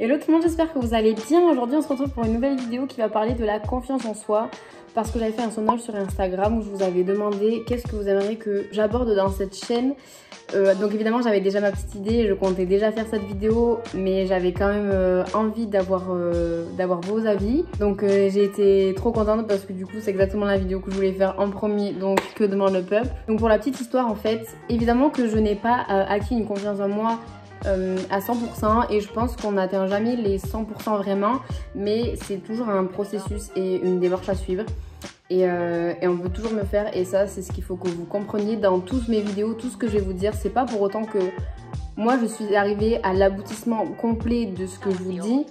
Hello tout le monde, j'espère que vous allez bien. Aujourd'hui on se retrouve pour une nouvelle vidéo qui va parler de la confiance en soi. Parce que j'avais fait un sondage sur Instagram où je vous avais demandé qu'est-ce que vous aimeriez que j'aborde dans cette chaîne. Donc évidemment j'avais déjà ma petite idée, je comptais déjà faire cette vidéo, mais j'avais quand même envie d'avoir vos avis. Donc j'ai été trop contente parce que du coup c'est exactement la vidéo que je voulais faire en premier, donc que demande le peuple. Donc pour la petite histoire en fait, évidemment que je n'ai pas acquis une confiance en moi à 100% et je pense qu'on n'atteint jamais les 100% vraiment, mais c'est toujours un processus et une démarche à suivre. Et on peut toujours me faire, et ça c'est ce qu'il faut que vous compreniez dans toutes mes vidéos, tout ce que je vais vous dire. C'est pas pour autant que moi je suis arrivée à l'aboutissement complet de ce que je vous dis.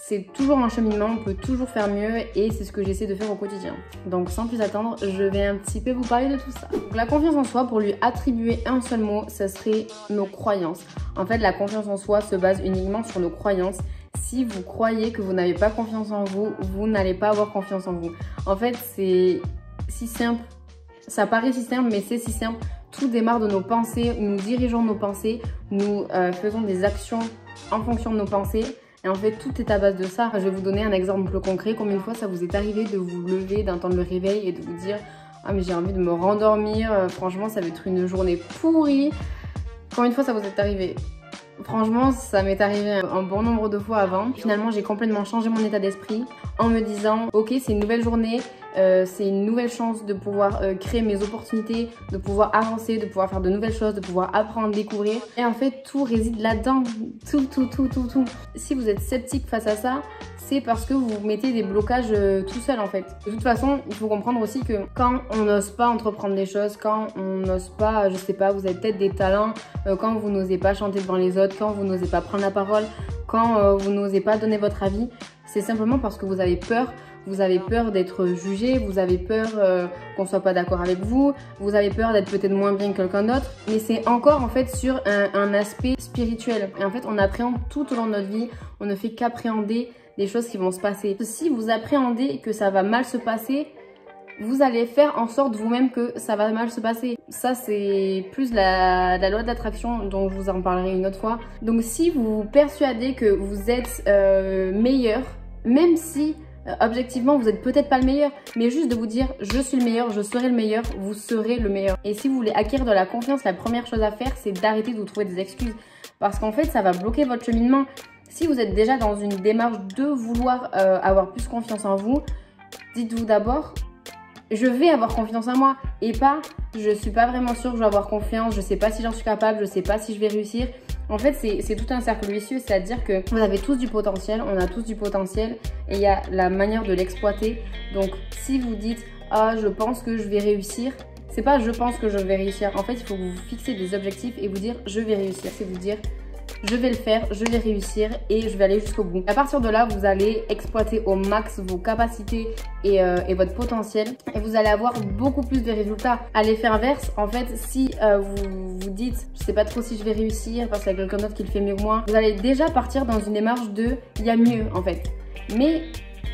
C'est toujours un cheminement, on peut toujours faire mieux et c'est ce que j'essaie de faire au quotidien. Donc sans plus attendre, je vais un petit peu vous parler de tout ça. Donc, la confiance en soi, pour lui attribuer un seul mot, ça serait nos croyances. En fait, la confiance en soi se base uniquement sur nos croyances. Si vous croyez que vous n'avez pas confiance en vous, vous n'allez pas avoir confiance en vous. En fait, c'est si simple. Ça paraît si simple, mais c'est si simple. Tout démarre de nos pensées. Nous dirigeons nos pensées. Nous faisons des actions en fonction de nos pensées. Et en fait, tout est à base de ça. Je vais vous donner un exemple concret. Combien de fois ça vous est arrivé de vous lever, d'entendre le réveil et de vous dire « Ah mais j'ai envie de me rendormir. Franchement, ça va être une journée pourrie. » Combien de fois ça vous est arrivé ? Franchement, ça m'est arrivé un bon nombre de fois avant. Finalement, j'ai complètement changé mon état d'esprit en me disant « Ok, c'est une nouvelle journée, c'est une nouvelle chance de pouvoir créer mes opportunités, de pouvoir avancer, de pouvoir faire de nouvelles choses, de pouvoir apprendre, découvrir. » Et en fait, tout réside là-dedans. Tout. Si vous êtes sceptique face à ça, c'est parce que vous mettez des blocages tout seul en fait. De toute façon, il faut comprendre aussi que quand on n'ose pas entreprendre des choses, quand on n'ose pas, je sais pas, vous avez peut-être des talents, quand vous n'osez pas chanter devant les autres, quand vous n'osez pas prendre la parole, quand vous n'osez pas donner votre avis, c'est simplement parce que vous avez peur. Vous avez peur d'être jugé, vous avez peur qu'on soit pas d'accord avec vous, vous avez peur d'être peut-être moins bien que quelqu'un d'autre. Mais c'est encore en fait sur un aspect spirituel. Et en fait, on appréhende tout au long de notre vie, on ne fait qu'appréhender des choses qui vont se passer. Si vous appréhendez que ça va mal se passer, vous allez faire en sorte vous-même que ça va mal se passer. Ça, c'est plus la loi de l'attraction dont je vous en parlerai une autre fois. Donc si vous vous persuadez que vous êtes meilleur, même si objectivement vous n'êtes peut-être pas le meilleur, mais juste de vous dire je suis le meilleur, je serai le meilleur, vous serez le meilleur. Et si vous voulez acquérir de la confiance, la première chose à faire, c'est d'arrêter de vous trouver des excuses. Parce qu'en fait, ça va bloquer votre cheminement. Si vous êtes déjà dans une démarche de vouloir avoir plus confiance en vous, dites-vous d'abord je vais avoir confiance en moi et pas je suis pas vraiment sûre que je vais avoir confiance, je sais pas si j'en suis capable, je sais pas si je vais réussir. En fait, c'est tout un cercle vicieux, c'est-à-dire que vous avez tous du potentiel, on a tous du potentiel et il y a la manière de l'exploiter. Donc, si vous dites « Ah, je pense que je vais réussir », c'est pas « je pense que je vais réussir ». En fait, il faut que vous fixez des objectifs et vous dire « je vais réussir ». C'est vous dire « je vais le faire, je vais réussir et je vais aller jusqu'au bout ». À partir de là, vous allez exploiter au max vos capacités et votre potentiel et vous allez avoir beaucoup plus de résultats. À l'effet inverse, en fait, si vous vous dites je sais pas trop si je vais réussir parce qu'il y a quelqu'un d'autre qui le fait mieux que moi, vous allez déjà partir dans une démarche de il y a mieux en fait. Mais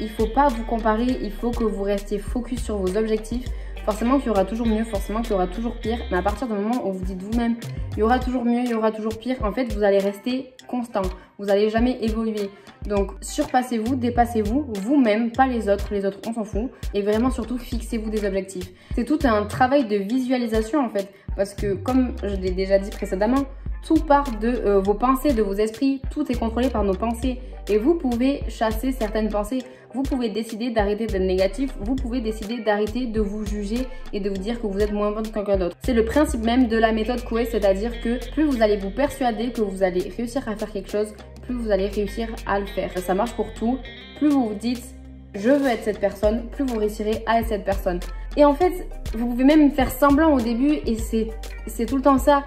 il faut pas vous comparer, il faut que vous restiez focus sur vos objectifs. Forcément qu'il y aura toujours mieux, forcément qu'il y aura toujours pire, mais à partir du moment où vous dites vous-même il y aura toujours mieux, il y aura toujours pire, en fait vous allez rester constant, vous n'allez jamais évoluer. Donc surpassez-vous, dépassez-vous, vous-même, pas les autres on s'en fout, et vraiment surtout fixez-vous des objectifs. C'est tout un travail de visualisation en fait, parce que comme je l'ai déjà dit précédemment, tout part de vos pensées, de vos esprits, tout est contrôlé par nos pensées et vous pouvez chasser certaines pensées, vous pouvez décider d'arrêter d'être négatif, vous pouvez décider d'arrêter de vous juger et de vous dire que vous êtes moins bon que quelqu'un d'autre. C'est le principe même de la méthode Coué, c'est-à-dire que plus vous allez vous persuader que vous allez réussir à faire quelque chose, plus vous allez réussir à le faire. Ça marche pour tout, plus vous vous dites je veux être cette personne, plus vous réussirez à être cette personne. Et en fait, vous pouvez même faire semblant au début et c'est tout le temps ça.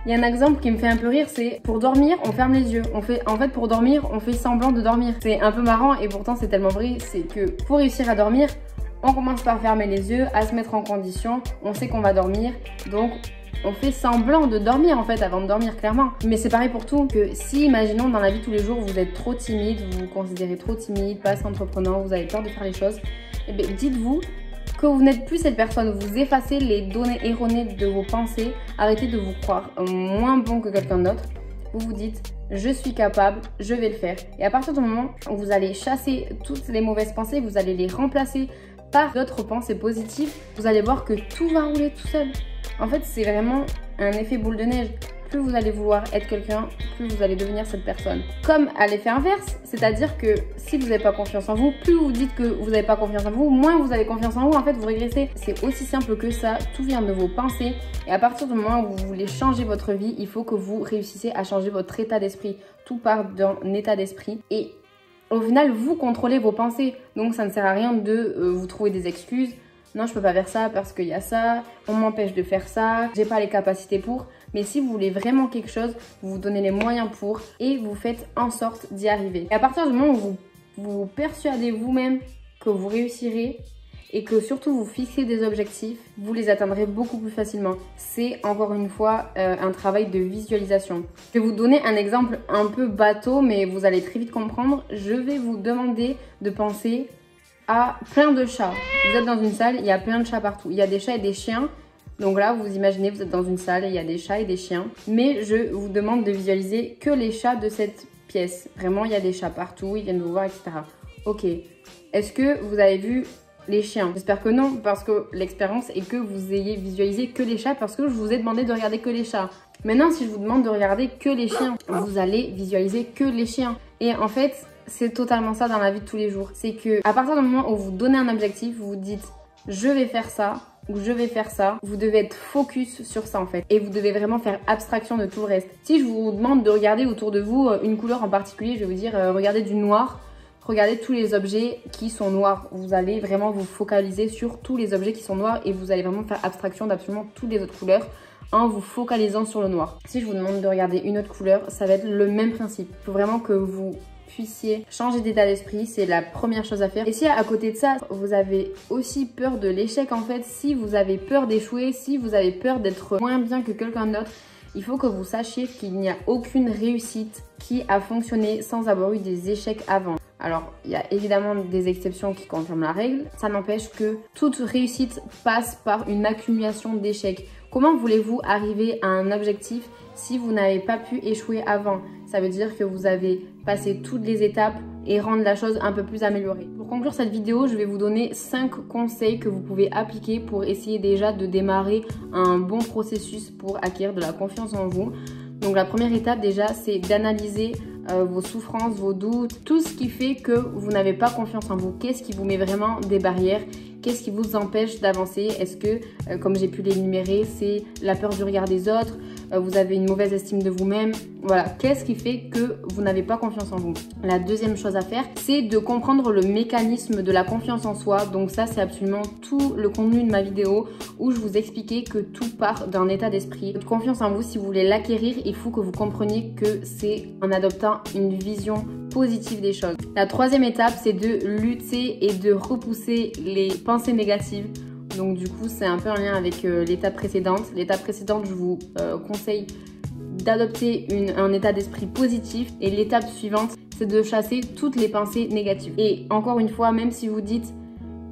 Il y a un exemple qui me fait un peu rire, c'est pour dormir, on ferme les yeux. En fait, pour dormir, on fait semblant de dormir. C'est un peu marrant et pourtant c'est tellement vrai, c'est que pour réussir à dormir, on commence par fermer les yeux, à se mettre en condition, on sait qu'on va dormir, donc on fait semblant de dormir en fait avant de dormir clairement. Mais c'est pareil pour tout, que si imaginons dans la vie tous les jours vous êtes trop timide, vous vous considérez trop timide, pas assez entreprenant, vous avez peur de faire les choses, et bien dites-vous que vous n'êtes plus cette personne, vous effacez les données erronées de vos pensées, arrêtez de vous croire moins bon que quelqu'un d'autre, vous vous dites je suis capable, je vais le faire. Et à partir du moment où vous allez chasser toutes les mauvaises pensées, vous allez les remplacer par d'autres pensées positives, vous allez voir que tout va rouler tout seul. En fait, c'est vraiment un effet boule de neige. Plus vous allez vouloir être quelqu'un, plus vous allez devenir cette personne. Comme à l'effet inverse, c'est-à-dire que si vous n'avez pas confiance en vous, plus vous dites que vous n'avez pas confiance en vous, moins vous avez confiance en vous, en fait vous régressez. C'est aussi simple que ça, tout vient de vos pensées. Et à partir du moment où vous voulez changer votre vie, il faut que vous réussissiez à changer votre état d'esprit. Tout part d'un état d'esprit. Et au final, vous contrôlez vos pensées. Donc ça ne sert à rien de vous trouver des excuses. Non, je peux pas faire ça parce qu'il y a ça, on m'empêche de faire ça, j'ai pas les capacités pour. Mais si vous voulez vraiment quelque chose, vous vous donnez les moyens pour et vous faites en sorte d'y arriver. Et à partir du moment où vous vous persuadez vous-même que vous réussirez et que surtout vous fixez des objectifs, vous les atteindrez beaucoup plus facilement. C'est encore une fois un travail de visualisation. Je vais vous donner un exemple un peu bateau, mais vous allez très vite comprendre. Je vais vous demander de penser à plein de chats. Vous êtes dans une salle, il y a plein de chats partout. Il y a des chats et des chiens. Donc là, vous imaginez, vous êtes dans une salle, il y a des chats et des chiens. Mais je vous demande de visualiser que les chats de cette pièce. Vraiment, il y a des chats partout, ils viennent vous voir, etc. Ok. Est-ce que vous avez vu les chiens? J'espère que non, parce que l'expérience est que vous ayez visualisé que les chats, parce que je vous ai demandé de regarder que les chats. Maintenant, si je vous demande de regarder que les chiens, vous allez visualiser que les chiens. Et en fait, c'est totalement ça dans la vie de tous les jours. C'est que à partir du moment où vous donnez un objectif, vous vous dites je vais faire ça ou je vais faire ça, vous devez être focus sur ça en fait. Et vous devez vraiment faire abstraction de tout le reste. Si je vous demande de regarder autour de vous une couleur en particulier, je vais vous dire regardez du noir. Regardez tous les objets qui sont noirs. Vous allez vraiment vous focaliser sur tous les objets qui sont noirs et vous allez vraiment faire abstraction d'absolument toutes les autres couleurs en vous focalisant sur le noir. Si je vous demande de regarder une autre couleur, ça va être le même principe. Il faut vraiment que vous puissiez changer d'état d'esprit, c'est la première chose à faire. Et si à côté de ça, vous avez aussi peur de l'échec en fait, si vous avez peur d'échouer, si vous avez peur d'être moins bien que quelqu'un d'autre, il faut que vous sachiez qu'il n'y a aucune réussite qui a fonctionné sans avoir eu des échecs avant. Alors, il y a évidemment des exceptions qui confirment la règle. Ça n'empêche que toute réussite passe par une accumulation d'échecs. Comment voulez-vous arriver à un objectif si vous n'avez pas pu échouer avant? Ça veut dire que vous avez passé toutes les étapes et rendre la chose un peu plus améliorée. Pour conclure cette vidéo, je vais vous donner 5 conseils que vous pouvez appliquer pour essayer déjà de démarrer un bon processus pour acquérir de la confiance en vous. Donc la première étape déjà, c'est d'analyser vos souffrances, vos doutes, tout ce qui fait que vous n'avez pas confiance en vous. Qu'est-ce qui vous met vraiment des barrières? Qu'est-ce qui vous empêche d'avancer? Est-ce que, comme j'ai pu l'énumérer, c'est la peur du regard des autres? Vous avez une mauvaise estime de vous-même? Voilà, qu'est-ce qui fait que vous n'avez pas confiance en vous? La deuxième chose à faire, c'est de comprendre le mécanisme de la confiance en soi. Donc ça, c'est absolument tout le contenu de ma vidéo où je vous expliquais que tout part d'un état d'esprit. Votre confiance en vous, si vous voulez l'acquérir, il faut que vous compreniez que c'est en adoptant une vision positive des choses. La troisième étape, c'est de lutter et de repousser les pensées négatives. Donc du coup, c'est un peu en lien avec l'étape précédente. L'étape précédente, je vous conseille d'adopter un état d'esprit positif. Et l'étape suivante, c'est de chasser toutes les pensées négatives. Et encore une fois, même si vous dites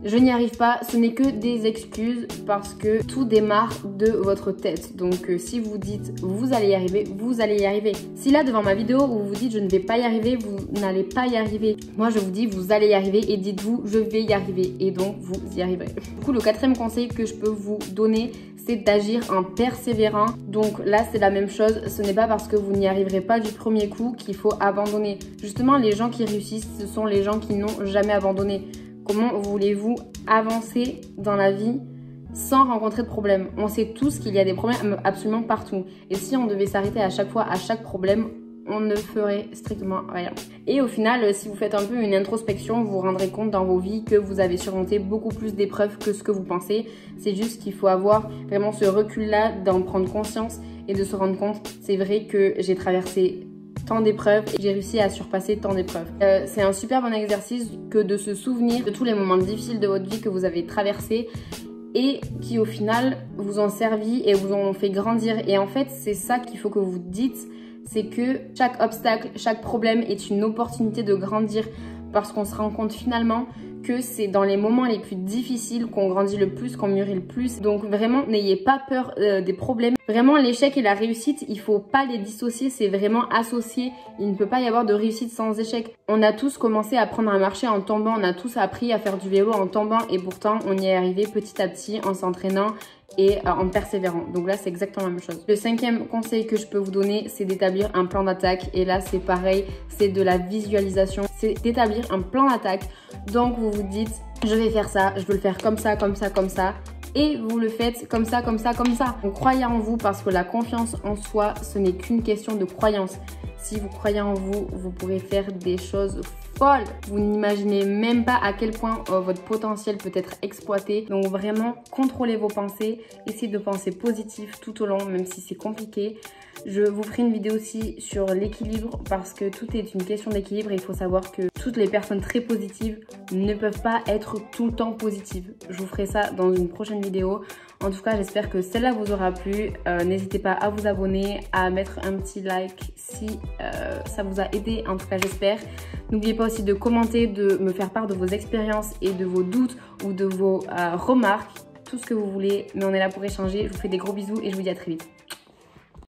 je n'y arrive pas, ce n'est que des excuses parce que tout démarre de votre tête. Donc si vous dites vous allez y arriver, vous allez y arriver. Si là devant ma vidéo où vous dites je ne vais pas y arriver, vous n'allez pas y arriver. Moi je vous dis vous allez y arriver et dites-vous je vais y arriver et donc vous y arriverez. Du coup le quatrième conseil que je peux vous donner, c'est d'agir en persévérant. Donc là c'est la même chose, ce n'est pas parce que vous n'y arriverez pas du premier coup qu'il faut abandonner. Justement les gens qui réussissent, ce sont les gens qui n'ont jamais abandonné. Comment voulez-vous avancer dans la vie sans rencontrer de problèmes? On sait tous qu'il y a des problèmes absolument partout. Et si on devait s'arrêter à chaque fois, à chaque problème, on ne ferait strictement rien. Et au final, si vous faites un peu une introspection, vous vous rendrez compte dans vos vies que vous avez surmonté beaucoup plus d'épreuves que ce que vous pensez. C'est juste qu'il faut avoir vraiment ce recul-là, d'en prendre conscience et de se rendre compte. C'est vrai que j'ai traversé tant d'épreuves et j'ai réussi à surpasser tant d'épreuves. C'est un super bon exercice que de se souvenir de tous les moments difficiles de votre vie que vous avez traversés et qui au final vous ont servi et vous ont fait grandir. Et en fait, c'est ça qu'il faut que vous dites, c'est que chaque obstacle, chaque problème est une opportunité de grandir. parce qu'on se rend compte finalement que c'est dans les moments les plus difficiles qu'on grandit le plus, qu'on mûrit le plus. Donc vraiment, n'ayez pas peur des problèmes. Vraiment, l'échec et la réussite, il faut pas les dissocier, c'est vraiment associé. Il ne peut pas y avoir de réussite sans échec. On a tous commencé à apprendre à marcher en tombant, on a tous appris à faire du vélo en tombant et pourtant on y est arrivé petit à petit en s'entraînant et en persévérant. Donc là, c'est exactement la même chose. Le 5e conseil que je peux vous donner, c'est d'établir un plan d'attaque. Et là, c'est pareil, c'est de la visualisation. C'est d'établir un plan d'attaque. Donc, vous vous dites, je vais faire ça, je veux le faire comme ça, comme ça, comme ça. Et vous le faites comme ça, comme ça, comme ça. Donc, croyez en vous parce que la confiance en soi, ce n'est qu'une question de croyance. Si vous croyez en vous, vous pourrez faire des choses folles. Vous n'imaginez même pas à quel point votre potentiel peut être exploité. Donc vraiment, contrôlez vos pensées. Essayez de penser positif tout au long, même si c'est compliqué. Je vous ferai une vidéo aussi sur l'équilibre parce que tout est une question d'équilibre et il faut savoir que toutes les personnes très positives ne peuvent pas être tout le temps positives. Je vous ferai ça dans une prochaine vidéo. En tout cas, j'espère que celle-là vous aura plu. N'hésitez pas à vous abonner, à mettre un petit like si ça vous a aidé. En tout cas, j'espère. N'oubliez pas aussi de commenter, de me faire part de vos expériences et de vos doutes ou de vos remarques. Tout ce que vous voulez. Mais on est là pour échanger. Je vous fais des gros bisous et je vous dis à très vite.